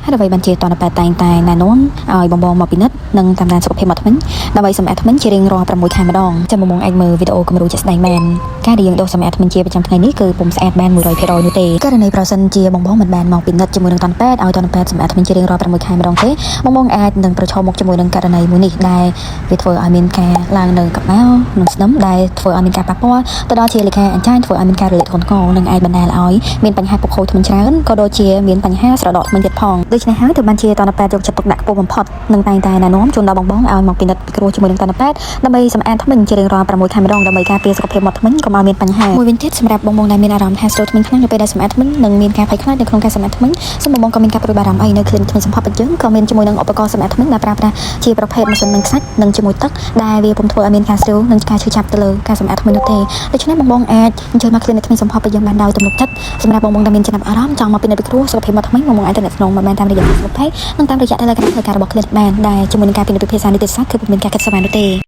ហើយដើម្បីបានជាតនបែតែងតែណែនាំឲ្យបងមកពិនិត្យនិងតាមដានសុខភាពមកថ្មិញដើម្បីសម្អាតថ្មិញជារៀងរាល់6ខែម្ដងចាំបងអាចមើលវីដេអូគំរូជាក់ស្ដែងបានការដែលយើងដុសសម្អាតថ្មិញជាប្រចាំថ្ងៃនេះគឺពុំស្អាតបាន 100% នោះទេករណីប្រសិនជាបងមិនបានមកពិនិត្យជាមួយនឹងតនបែឲ្យតនបែសម្អាតថ្មិញជារៀងរាល់6ខែម្ដងទេបងអាចនឹងប្រឈមមុខជាមួយនឹងករណីមួយនេះដែលវាធ្វើឲ្យមានការឡើងនៅកប៉ាល់និងស្នឹមដែលធ្វើឲ្យមានការប៉ះពាល់ទៅដល់ជាលេខាអញ្ចាញធ្វើឲ្យមានការរលាកធ្ងន់ធ្ងរនិងអាចបណ្ដាលឲ្យមានបញ្ហាពុកខូចថ្មិញច្រើនក៏ដូចជាមានបញ្ហាស្រដកថ្មិញទៀតផងដូច្នេះហើយទើបបានជាតនបែយកចិត្តទុកដាក់ខ្ពស់បំផុតនិងតែងតែណែនាំជូនដល់បងឲ្យមកពិនិត្យពិគ្រោះជាមួយនឹងតនបែដើម្បីសម្អាតថ្មិញជារៀងរាល់6ខែម្ដងដើម្បីការពារសុខភាពមាត់ថ្មិញកុំឲ្យមានបញ្ហាមួយវិញទៀតសម្រាប់បងដែលមានអារម្មណ៍ថាស្រួលថ្មិញខ្លាំងនៅពេលដែលសម្អាតថ្មិញនិងមានការភ័យខ្លាចនៅក្នុងការសម្អាតថ្មិញសូមបងក៏មានការព្រួយបារម្ភអីនៅ clinic ថ្មិញសម្ផស្សរបស់យើងក៏មានជាមួយនឹងឧបករណ៍សម្អាតថ្មិញដែលប្រើប្រាស់ជាប្រភេទម៉ាស៊ីននឹងខ្សាច់និងជាមួយទឹកដែលវាពុំធ្វើឲ្យមានការស្រួលនិងការឈឺចាប់ទៅលើការសម្អាតថ្មិញនោះទេដូច្នេះបងអាចអញ្ជើញមក clinic ថ្មិញសម្ផស្សរបស់យើងបានដោយទំនុកចិត្តសម្រាប់បងដែលមានចំណាប់អារម្មណ៍ចង់មកពិនិត្យពិគ្រោះសុខភាពមាត់ថ្មិញបងអាចទៅអ្នកក្នុងមកបានតាមរយៈ Facebook Page និងតាមរយៈ Telegram ធ្វើការរបស់ clinic បានដែលជាមួយនឹងការពិនិត្យពិភាក្សានីតិសាស្ត្រគឺពុំមានការគិតស្មាននោះទេ